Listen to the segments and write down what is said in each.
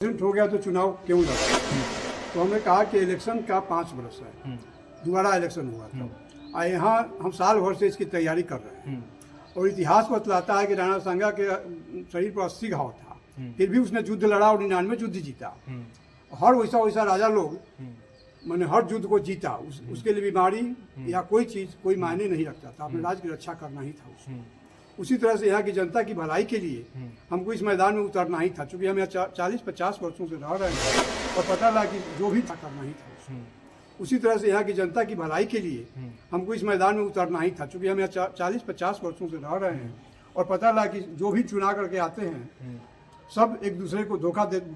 Accident हो गया तो चुनाव क्यों लड़ा। तो हमने कहा कि इलेक्शन का 5 बरस है, दोबारा इलेक्शन हुआ था और यहाँ हम साल भर से इसकी तैयारी कर रहे हैं और इतिहास बतलाता है कि राणा सांगा के शरीर पर 80 घाव था, फिर भी उसने युद्ध लड़ा और 99 युद्ध जीता। हर वैसा राजा लोग मैंने हर युद्ध को जीता, उसके लिए बीमारी या कोई चीज़ कोई मायने नहीं रखता था, अपने राज्य की रक्षा करना ही था उसको। उसी तरह से यहाँ की जनता की भलाई के लिए हमको इस मैदान में उतरना ही था, क्योंकि हम यहाँ 40-50 वर्षों से रह रहे हैं और पता लगा कि जो भी करना ही था उसको। उसी तरह से यहाँ की जनता की भलाई के लिए हमको इस मैदान में उतरना ही था, क्योंकि हम यहाँ 40-50 वर्षों से रह रहे हैं और पता लगा कि जो भी चुनाव करके आते हैं सब एक दूसरे को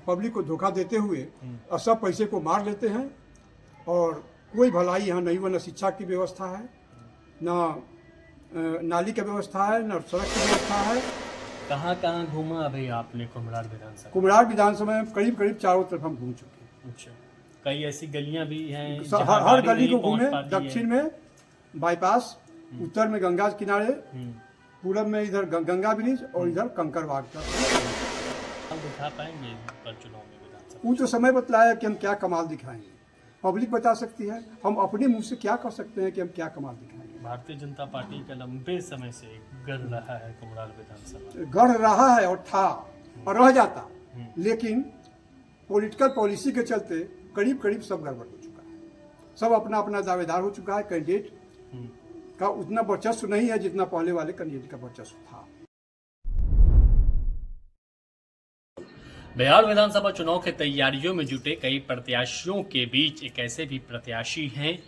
पब्लिक को धोखा देते हुए और सब पैसे को मार लेते हैं और कोई भलाई यहाँ नहीं हुआ। न शिक्षा की व्यवस्था है, न नाली की व्यवस्था है, न सड़क की व्यवस्था है। कहाँ कहाँ घूमा अभी आपने कुम्हरार विधानसभा? कुम्हरार विधानसभा में करीब चारों तरफ हम घूम चुके हैं। अच्छा, कई ऐसी गलियां भी हैं हर गली को घूमे, दक्षिण में बाईपास, उत्तर में गंगा किनारे, पूरब में इधर गंगा ब्रिज और इधर कंकड़बाग का। हम दिखा पाएंगे पर चुनाव में विधानसभा? वो तो समय बतलाया कि हम क्या कमाल दिखाएंगे, पब्लिक बता सकती है। हम अपने मुंह से क्या कर सकते हैं कि हम क्या कमाल दिखाएंगे। भारतीय जनता पार्टी का लंबे समय से गढ़ रहा है कुम्हरार विधानसभा, गढ़ रहा है और था और रह जाता, लेकिन पॉलिटिकल पॉलिसी के चलते करीब सब गड़बड़ हो चुका है। सब अपना अपना दावेदार हो चुका है। कैंडिडेट का उतना वर्चस्व नहीं है जितना पहले वाले कैंडिडेट का वर्चस्व था। बिहार विधानसभा चुनाव के तैयारियों में जुटे कई प्रत्याशियों के बीच एक ऐसे भी प्रत्याशी हैं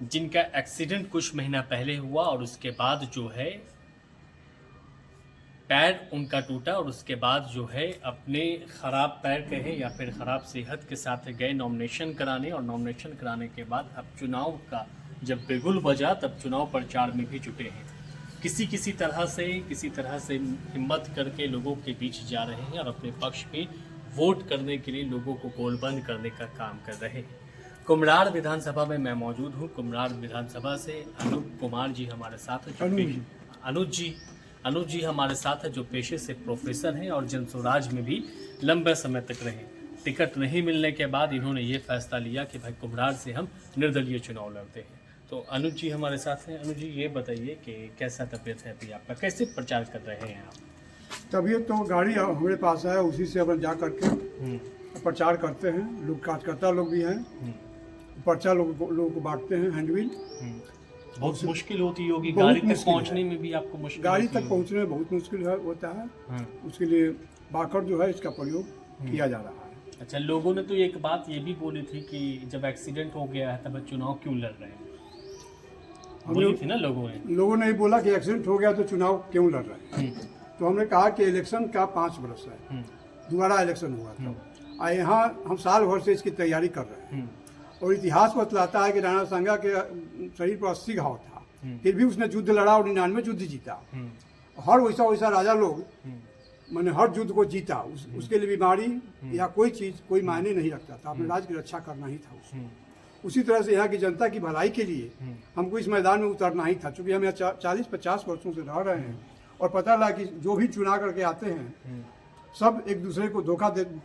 जिनका एक्सीडेंट कुछ महीना पहले हुआ और उसके बाद जो है पैर उनका टूटा और उसके बाद जो है अपने ख़राब पैर कहे या फिर ख़राब सेहत के साथ गए नॉमिनेशन कराने और नॉमिनेशन कराने के बाद अब चुनाव का जब बिगुल बजा तब चुनाव प्रचार में भी जुटे हैं। किसी तरह से हिम्मत करके लोगों के बीच जा रहे हैं और अपने पक्ष में वोट करने के लिए लोगों को गोलबंद करने का काम कर रहे हैं। कुम्हरार विधानसभा में मैं मौजूद हूँ। कुम्हरार विधानसभा से अनूप कुमार जी हमारे साथ हैं, अनुज जी हमारे साथ है, जो पेशे से प्रोफेसर हैं और जनस्वराज में भी लंबे समय तक रहे। टिकट नहीं मिलने के बाद इन्होंने ये फैसला लिया कि भाई कुम्हरार से हम निर्दलीय चुनाव लड़ते हैं। तो अनुज जी हमारे साथ हैं। अनुज जी ये बताइए कि कैसा तबीयत है अभी आपका, कैसे प्रचार कर रहे हैं आप? तबीयत तो गाड़ी हमारे पास है, उसी से अपन जा करके प्रचार करते हैं। लोग कार्यकर्ता लोग भी हैं, पर्चा लोगों को बांटते हैं, हैंडविल। बहुत मुश्किल होती होगी गाड़ी तक पहुंचने में भी आपको मुश्किल? गाड़ी तक पहुंचने में बहुत मुश्किल होता है। उसके लिए बाकर जो है इसका प्रयोग किया जा रहा है। अच्छा, लोगों ने तो एक बात ये भी बोली थी कि जब एक्सीडेंट हो गया है तब चुनाव क्यों लड़ रहे हैं, बोली थी ना लोगों ने बोला कि एक्सीडेंट हो गया तो चुनाव क्यों लड़ रहे हैं। तो हमने कहा कि इलेक्शन का 5 बरस है, दोबारा इलेक्शन हुआ था और यहाँ हम साल भर से इसकी तैयारी कर रहे हैं और इतिहास बतलाता है कि राणा सांगा के शरीर पर 80 घाव था, फिर भी उसने युद्ध लड़ा और 99 युद्ध जीता। हर वैसा राजा लोग मैंने हर युद्ध को जीता, उसके लिए बीमारी या कोई चीज़ कोई मायने नहीं रखता था, अपने राज्य की रक्षा करना ही था उसको। उसी तरह से यहाँ की जनता की भलाई के लिए हमको इस मैदान में उतरना ही था, क्योंकि हम यहाँ 40-50 वर्षों से रह रहे हैं और पता लगा कि जो भी चुनाव करके आते हैं सब एक दूसरे को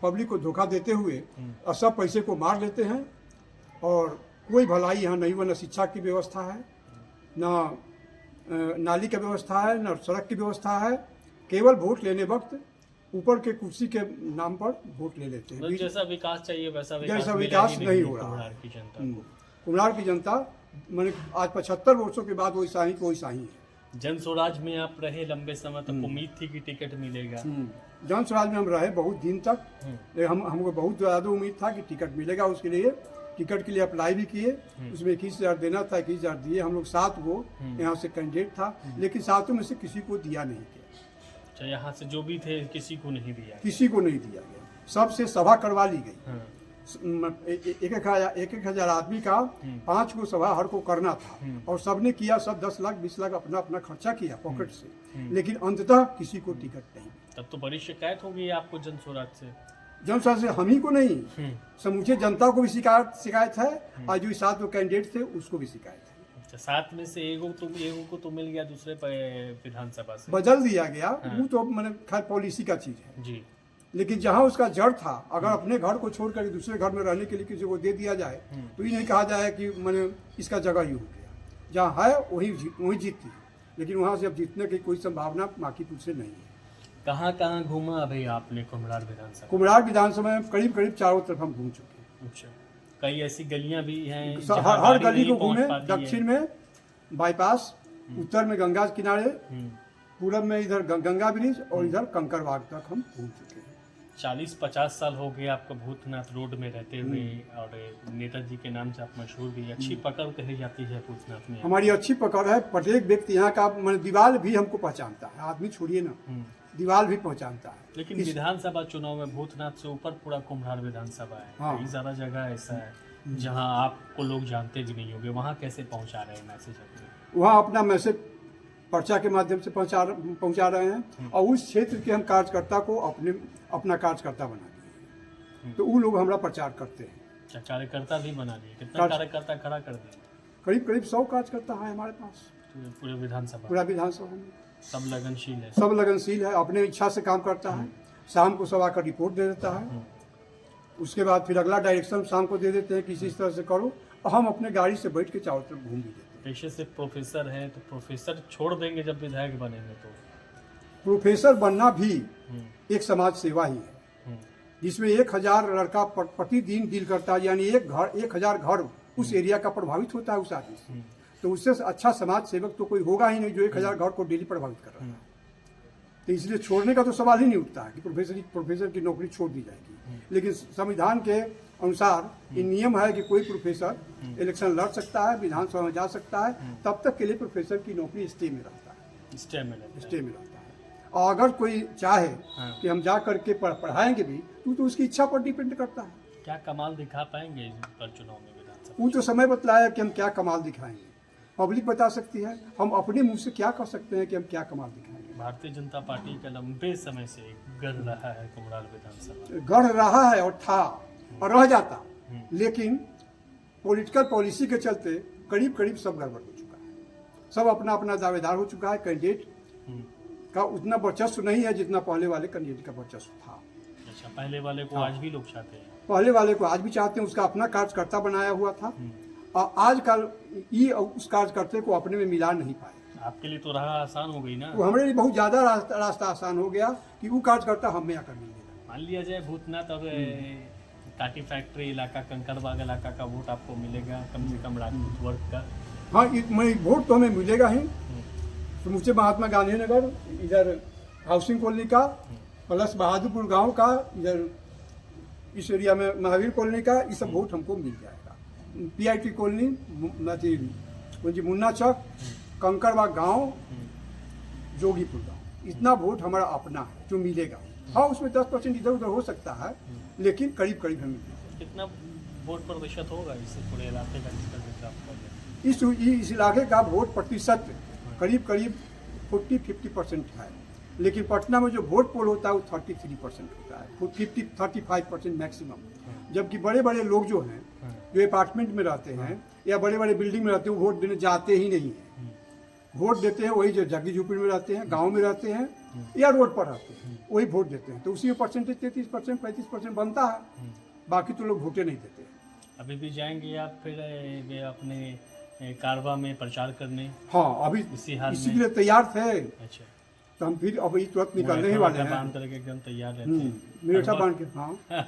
पब्लिक को धोखा देते हुए और सब पैसे को मार लेते हैं और कोई भलाई यहाँ नहीं हुआ। न शिक्षा की व्यवस्था है, न नाली की व्यवस्था है, न सड़क की व्यवस्था है। केवल वोट लेने वक्त ऊपर के कुर्सी के नाम पर वोट ले लेते हैं। जैसा विकास चाहिए वैसा विकास नहीं हो रहा है। कुम्हरार की जनता मैंने आज 75 वर्षों के बाद वैसा ही है। जनस्वराज में आप रहे लंबे समय तक, उम्मीद थी कि टिकट मिलेगा। जनस्वराज में हम रहे बहुत दिन तक, हमको बहुत ज़्यादा उम्मीद था कि टिकट मिलेगा। उसके लिए टिकट के लिए अप्लाई भी किए, उसमें 21,000 देना था, 21,000 दिए। हम लोग 7 गो यहाँ से कैंडिडेट था, लेकिन 7 में से किसी को दिया नहीं गया। अच्छा, यहाँ से जो भी थे किसी को नहीं दिया गया। सबसे सभा करवा ली गई। 1,000 आदमी का 5 को सभा हर को करना था और सबने किया। सब 10 लाख 20 लाख अपना खर्चा किया पॉकेट से, लेकिन अंततः किसी को टिकट नहीं। तब तो बड़ी शिकायत हो गई आपको जनस्वराज से? हम ही को नहीं, समूचे जनता को भी शिकायत है और जो 7 कैंडिडेट थे उसको भी शिकायत है। 7 में से एगो को तो मिल गया दूसरे विधानसभा से, बदल दिया गया। वो तो मैंने खैर पॉलिसी का चीज है जी। लेकिन जहाँ उसका जड़ था, अगर अपने घर को छोड़ कर दूसरे घर में रहने के लिए किसी को दे दिया जाए तो ये नहीं कहा जाए कि मैंने इसका जगह ही हो गया। जहाँ है वही जीतती है, लेकिन वहाँ से अब जीतने की कोई संभावना माकीपुर से नहीं है। कहाँ कहाँ घूमा अभी आपने कुम्हरार विधानसभा? कुम्हरार विधानसभा में करीब करीब चारों तरफ हम घूम चुके हैं। अच्छा, कई ऐसी गलियां भी हैं हर गली को घूमे। दक्षिण में बाईपास, उत्तर में गंगा किनारे, पूरब में इधर गंगा ब्रिज और इधर कंकड़बाग तक हम घूम चुके हैं। 40-50 साल हो गए आपको भूतनाथ रोड में रहते हुए, और नेताजी के नाम से आप मशहूर भी। अच्छी पकड़ कही जाती है भूतनाथ में? हमारी अच्छी पकड़ है। प्रत्येक व्यक्ति यहाँ का दीवार भी हमको पहचानता है, आदमी छोड़िए ना, दीवार भी पहचानता है। लेकिन विधानसभा चुनाव में भूतनाथ से ऊपर पूरा कुम्हरार विधानसभा है। हाँ। कई सारा जगह ऐसा है जहाँ आपको लोग जानते भी नहीं होंगे, वहाँ कैसे पहुँचा रहे हैं मैसेज अपने? वहाँ अपना मैसेज पर्चा के माध्यम से पहुँचा रहे हैं, और उस क्षेत्र के हम कार्यकर्ता को अपना कार्यकर्ता बना दिए हैं। तो वो लोग हमारा प्रचार करते हैं। अच्छा, कार्यकर्ता भी बना दिए? कितना कार्यकर्ता खड़ा कर दिए? करीब करीब 100 कार्यकर्ता है हमारे पास पूरे विधानसभा? पूरा विधानसभा में सब लगनशील है? सब लगनशील है, अपने इच्छा से काम करता है। शाम को सब आकर रिपोर्ट दे देता है, उसके बाद फिर अगला डायरेक्शन शाम को दे देते हैं कि इस तरह से करो, और हम अपने गाड़ी से बैठ के चारों तरफ घूम भी देते हैं। पेशे से प्रोफेसर है, तो प्रोफेसर छोड़ देंगे जब विधायक बनेंगे तो? प्रोफेसर बनना भी एक समाज सेवा ही है, जिसमें 1000 लड़का प्रतिदिन डील करता है, यानी 1000 घर उस एरिया का प्रभावित होता है उस आदमी से। तो उससे अच्छा समाज सेवक तो कोई होगा ही नहीं जो 1000 घर को डेली प्रभावित कर रहा है। तो इसलिए छोड़ने का तो सवाल ही नहीं उठता है कि प्रोफेसर की नौकरी छोड़ दी जाएगी। लेकिन संविधान के अनुसार ये नियम है कि कोई प्रोफेसर इलेक्शन लड़ सकता है, विधानसभा में जा सकता है, तब तक के लिए प्रोफेसर की नौकरी स्टे में रहता है। स्टे में रहता है। और अगर कोई चाहे कि हम जा करके पढ़ाएंगे भी, तो उसकी इच्छा पर डिपेंड करता है। क्या कमाल दिखा पाएंगे पर चुनाव में विधानसभा? वो तो समय बतलाया कि हम क्या कमाल दिखाएंगे, पब्लिक बता सकती है। हम अपने मुंह से क्या कर सकते हैं कि हम क्या कमाल दिखाएंगे। भारतीय जनता पार्टी का लंबे समय से गढ़ रहा है कुम्हरार विधानसभा, गढ़ रहा है और था और रह जाता, लेकिन पॉलिटिकल पॉलिसी के चलते करीब करीब सब गड़बड़ हो चुका है। सब अपना अपना दावेदार हो चुका है। कैंडिडेट का उतना वर्चस्व नहीं है जितना पहले वाले कैंडिडेट का वर्चस्व था। अच्छा, पहले वाले को आज भी लोग चाहते हैं? पहले वाले को आज भी चाहते हैं, उसका अपना कार्यकर्ता बनाया हुआ था, और आजकल ये उस कार्यकर्ते को अपने में मिला नहीं पाए। आपके लिए तो राह आसान हो गई ना? वो हमारे लिए बहुत ज़्यादा रास्ता आसान हो गया कि वो कार्यकर्ता हमें आकर मिल गया। मान लिया जाए भूतनाथ और टाटी फैक्ट्री इलाका, कंकड़बाग इलाका का वोट आपको मिलेगा कम से कम राजपूत वर्ग का? हाँ, वोट तो हमें मिलेगा ही। तो मुझे महात्मा गांधी नगर, इधर हाउसिंग कॉलोनी का, प्लस बहादुरपुर गांव का, इधर इस एरिया में महावीर कॉलोनी का, ये सब वोट हमको मिल जाएगा। PIT कॉलोनी, मुन्ना चौक, कंकड़बाग गांव, जोगीपुर गांव, इतना वोट हमारा अपना है जो मिलेगा। हाँ, उसमें 10% इधर उधर हो सकता है, लेकिन करीब करीब हमें मिलेगा। कितना वोट प्रतिशत होगा इससे पूरे इलाके का जिसका जिक्र आप कर रहे हैं? इस इलाके का वोट प्रतिशत करीब करीब 40-50% है, लेकिन पटना में जो वोट पोल होता है वो 33% होता है, 35% मैक्सिमम। जबकि बड़े बड़े लोग जो हैं, जो अपार्टमेंट में रहते हैं या बड़े बड़े बिल्डिंग में रहते हैं, वो वोट देने जाते ही नहीं हैं। वोट देते हैं वही जो झुग्गी झोपड़ी में रहते हैं, गांव में रहते हैं या रोड पर रहते हैं, वही वोट देते हैं। तो उसी में परसेंटेज 33%, 35% बनता है, बाकी तो लोग वोटे नहीं देते। अभी भी जाएंगे आप फिर अपने कारवा में प्रचार करने? हाँ, अभी इसी के लिए तैयार थे। अच्छा, तो हम फिर अभी तुरंत निकलने ही वाले हैं। बांध करके एकदम तैयार रहते हैं, मेरा बांध के। हाँ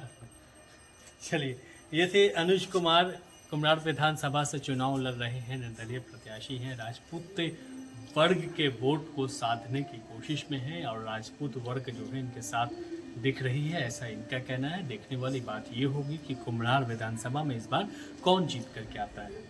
चलिए, ये थे अनुज कुमार, कुम्हरार विधानसभा से चुनाव लड़ रहे हैं, निर्दलीय प्रत्याशी हैं, राजपूत वर्ग के वोट को साधने की कोशिश में हैं और राजपूत वर्ग जो है इनके साथ दिख रही है, ऐसा इनका कहना है। देखने वाली बात ये होगी कि कुम्हरार विधानसभा में इस बार कौन जीत करके आता है।